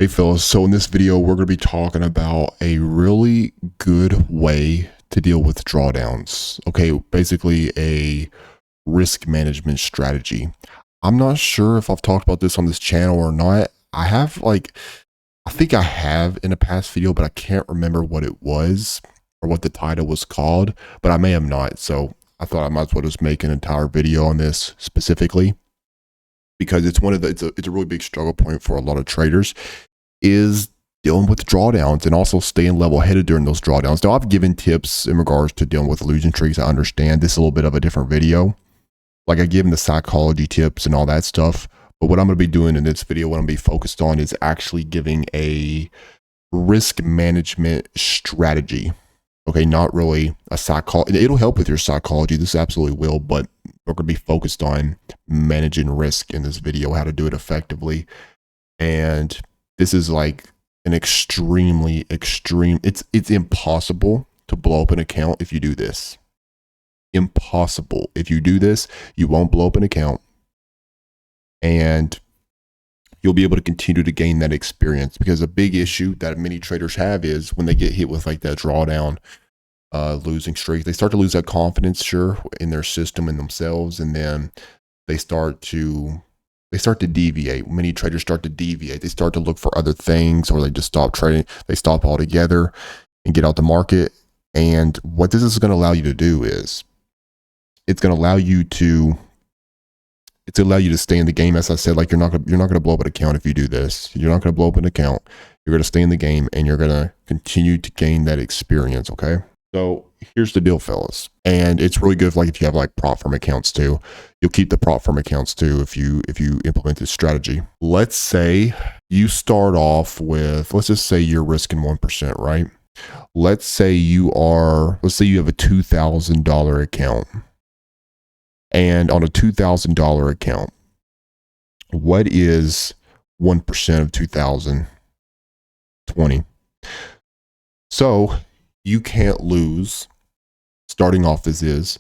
Hey fellas, so in this video, we're going to be talking about a really good way to deal with drawdowns. Okay, basically a risk management strategy. I'm not sure if I've talked about this on this channel or not. I think I have in a past video, but I can't remember what it was or what the title was called, but I may have not. So I thought I might as well just make an entire video on this specifically because it's it's a really big struggle point for a lot of traders, is dealing with drawdowns and also staying level-headed during those drawdowns. Now, I've given tips in regards to dealing with losing streaks. I understand this is a little bit of a different video. Like, I give them the psychology tips and all that stuff. But what I'm going to be doing in this video, what I'm going to be focused on, is actually giving a risk management strategy. Okay, not really a psychology. It'll help with your psychology. This absolutely will, but we're going to be focused on managing risk in this video, how to do it effectively. And this is like an extremely extreme, it's impossible to blow up an account if you do this. Impossible. If you do this, you won't blow up an account and you'll be able to continue to gain that experience, because a big issue that many traders have is when they get hit with like that drawdown losing streak, they start to lose that confidence, sure, in their system and themselves, and then they start to deviate. Many traders start to deviate. They start to look for other things, or they just stop trading. They stop altogether and get out the market. And what this is going to allow you to do is it's going to allow you to stay in the game. As I said, like, you're not going to blow up an account if you do this. You're not going to blow up an account. You're going to stay in the game and you're going to continue to gain that experience. Okay. So here's the deal, fellas. And it's really good, like, if you have like prop firm accounts too. You'll keep the prop firm accounts too if you implement this strategy. Let's say you start off with, let's just say you're risking 1%, right? Let's say you have a $2,000 account. And on a $2,000 account, what is 1% of 2,000? 20. So you can't lose. Starting off as is,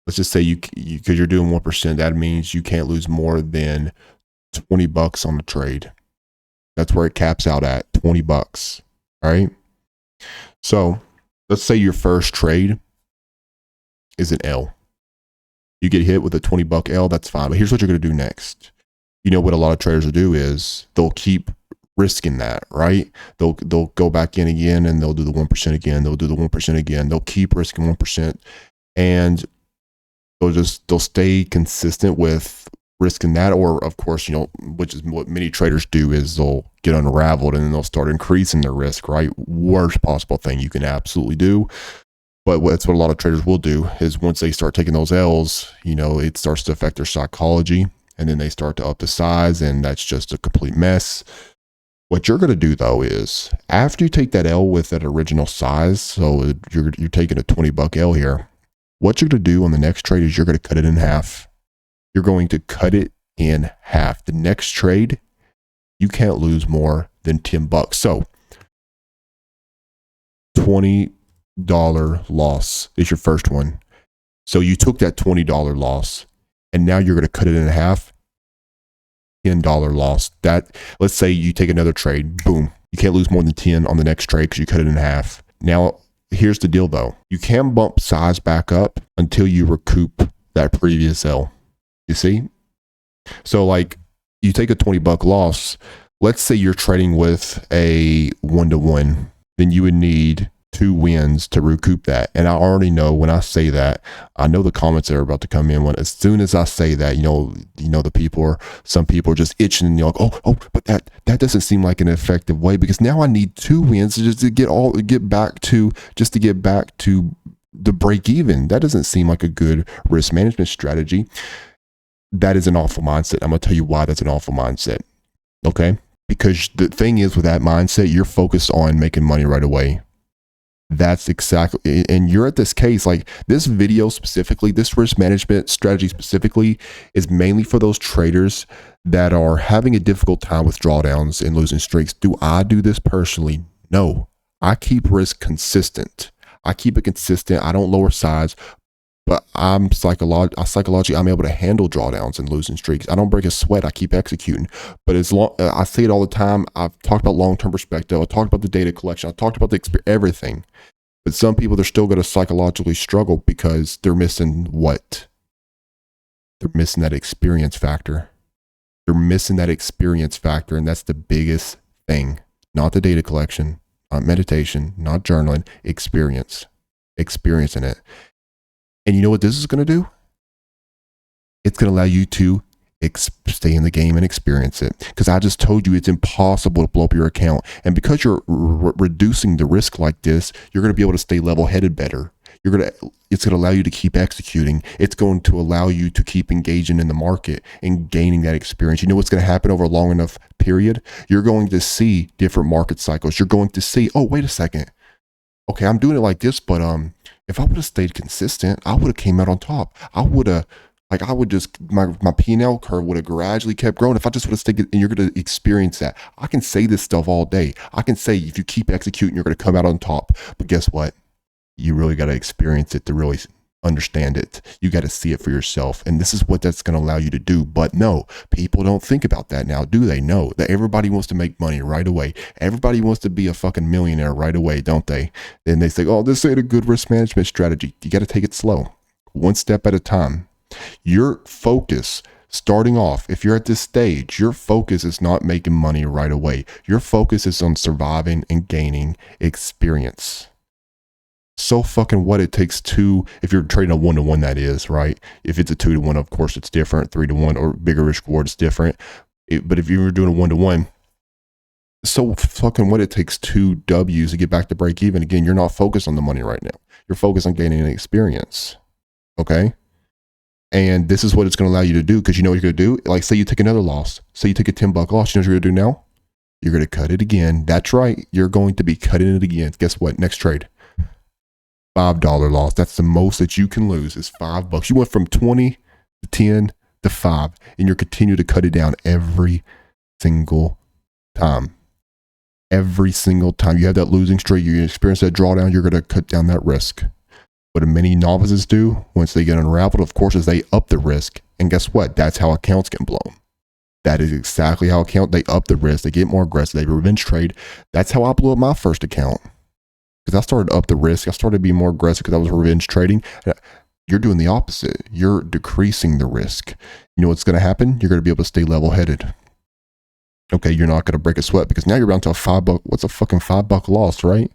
let's just say because you're doing 1%, that means you can't lose more than $20 on the trade. That's where it caps out at, $20. All right. So let's say your first trade is an L. You get hit with a $20 L, that's fine. But here's what you're going to do next. You know what a lot of traders will do is they'll keep risking that, right? They'll go back in again and they'll do the 1% again. They'll do the 1% again. They'll keep risking 1%, and they'll stay consistent with risking that. Or, of course, which is what many traders do, is they'll get unraveled and then they'll start increasing their risk, right? Worst possible thing you can absolutely do. But that's what a lot of traders will do, is once they start taking those L's, it starts to affect their psychology, and then they start to up the size, and that's just a complete mess. What you're going to do, though, is after you take that L with that original size, so you're taking a $20 L here, what you're going to do on the next trade is you're going to cut it in half. You're going to cut it in half. The next trade, you can't lose more than $10. So $20 loss is your first one. So you took that $20 loss, and now you're going to cut it in half. $10 loss. That, let's say you take another trade, boom, you can't lose more than 10 on the next trade because you cut it in half. Now, here's the deal, though. You can bump size back up until you recoup that previous L. You see? So, like, you take a $20 loss. Let's say you're trading with a 1-to-1. Then you would need 2 wins to recoup that. And I already know when I say that, I know the comments that are about to come in. When as soon as I say that, some people are just itching, and you're like, oh, but that doesn't seem like an effective way, because now I need 2 wins to get back to the break even. That doesn't seem like a good risk management strategy. That is an awful mindset. I'm going to tell you why that's an awful mindset. Okay? Because the thing is, with that mindset, you're focused on making money right away. That's exactly, and you're at this case, like, this video specifically, this risk management strategy specifically, is mainly for those traders that are having a difficult time with drawdowns and losing streaks. Do I do this personally? No. I keep risk consistent. I keep it consistent. I don't lower size. But psychologically, I'm able to handle drawdowns and losing streaks. I don't break a sweat. I keep executing. But as long, I say it all the time. I've talked about long-term perspective. I talked about the data collection. I talked about everything. But some people, they're still going to psychologically struggle because they're missing what? They're missing that experience factor. They're missing that experience factor, and that's the biggest thing. Not the data collection, not meditation, not journaling. Experiencing it. And you know what this is going to do? It's going to allow you to stay in the game and experience it. Because I just told you it's impossible to blow up your account. And because you're reducing the risk like this, you're going to be able to stay level-headed better. It's going to allow you to keep executing. It's going to allow you to keep engaging in the market and gaining that experience. You know what's going to happen over a long enough period? You're going to see different market cycles. You're going to see, oh, wait a second. Okay, I'm doing it like this, but if I would have stayed consistent, I would have came out on top. My P&L curve would have gradually kept growing if I just would have stayed, and you're going to experience that. I can say this stuff all day. I can say if you keep executing, you're going to come out on top. But guess what? You really got to experience it to really understand it. You got to see it for yourself. And this is what that's going to allow you to do. But no, people don't think about that now, do they? No, that everybody wants to make money right away. Everybody wants to be a fucking millionaire right away, don't they? Then they say, oh, this ain't a good risk management strategy. You got to take it slow, one step at a time. Your focus starting off, if you're at this stage, your focus is not making money right away. Your focus is on surviving and gaining experience. So fucking what it takes if you're trading a 1-to-1, that is, right? If it's a 2-to-1, of course it's different. 3-to-1 or bigger risk reward is different. But if you were doing a 1-to-1, so fucking what it takes 2 W's to get back to break even. Again, you're not focused on the money right now. You're focused on gaining an experience. Okay? And this is what it's going to allow you to do, because you know what you're going to do? Like, say you take another loss. Say you take a $10 loss. You know what you're going to do now? You're going to cut it again. That's right. You're going to be cutting it again. Guess what? Next trade. $5 loss. That's the most that you can lose is $5. You went from 20 to 10 to 5, and you're continuing to cut it down every single time. Every single time you have that losing streak, you experience that drawdown, you're going to cut down that risk. What many novices do once they get unraveled, of course, is they up the risk. And guess what? That's how accounts get blown. That is exactly how they up the risk. They get more aggressive. They revenge trade. That's how I blew up my first account. Because I started up the risk. I started being more aggressive because I was revenge trading. You're doing the opposite. You're decreasing the risk. You know what's going to happen? You're going to be able to stay level-headed. Okay, you're not going to break a sweat because now you're down to a $5. What's a fucking $5 loss, right?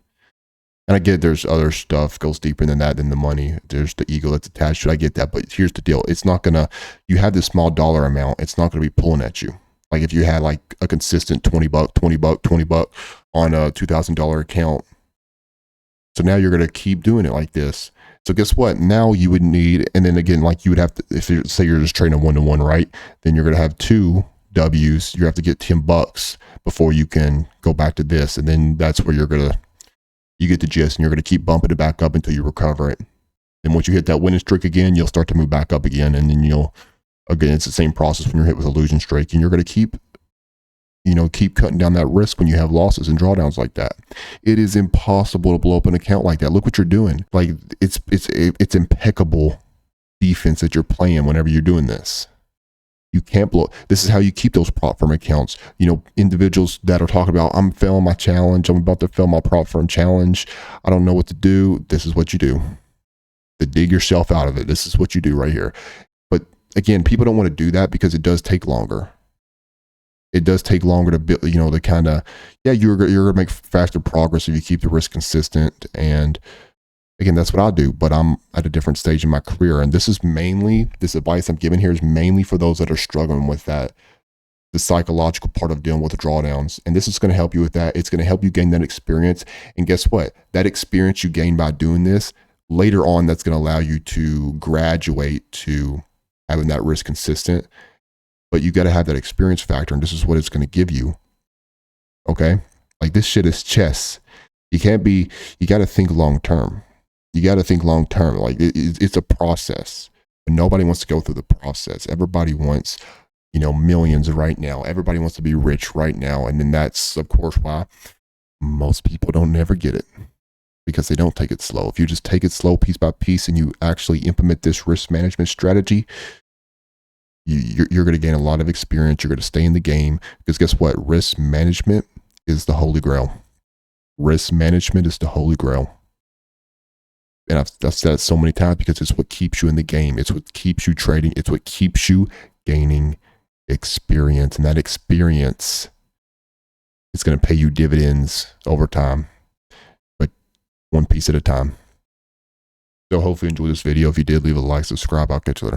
And I get there's other stuff goes deeper than that, than the money. There's the ego that's attached to it. I get that. But here's the deal. It's not going to, you have this small dollar amount. It's not going to be pulling at you. Like if you had like a consistent $20 on a $2,000 account. So now you're going to keep doing it like this. So guess what? Now you would need, and then again, like you would have to, if you say you're just trading a 1-to-1, right? Then you're going to have 2 W's. You have to get $10 before you can go back to this. And then that's where you get the gist, and you're going to keep bumping it back up until you recover it. And once you hit that winning streak again, you'll start to move back up again. And then again, it's the same process when you're hit with a losing streak, and you're going to keep cutting down that risk when you have losses and drawdowns like that. It is impossible to blow up an account like that. Look what you're doing. Like it's impeccable defense that you're playing whenever you're doing this. You can't blow. This is how you keep those prop firm accounts. Individuals that are talking about, I'm failing my challenge. I'm about to fail my prop firm challenge. I don't know what to do. This is what you do to dig yourself out of it. This is what you do right here. But again, people don't want to do that because it does take longer. It does take longer to build, you're going to make faster progress if you keep the risk consistent. And again, that's what I do, but I'm at a different stage in my career. And this advice I'm giving here is mainly for those that are struggling with that, the psychological part of dealing with drawdowns. And this is going to help you with that. It's going to help you gain that experience. And guess what? That experience you gain by doing this, later on, that's going to allow you to graduate to having that risk consistent. But you got to have that experience factor, and this is what it's going to give you. Okay? Like this shit is chess. You got to think long term. You got to think long term. Like it's a process. But nobody wants to go through the process. Everybody wants, millions right now. Everybody wants to be rich right now. And then that's, of course, why most people don't never get it. because they don't take it slow. If you just take it slow piece by piece and you actually implement this risk management strategy, you're going to gain a lot of experience. You're going to stay in the game, because guess what? Risk management is the holy grail. Risk management is the holy grail. And I've said it so many times because it's what keeps you in the game. It's what keeps you trading. It's what keeps you gaining experience. And that experience is going to pay you dividends over time, but one piece at a time. So hopefully you enjoyed this video. If you did, leave a like, subscribe. I'll catch you later.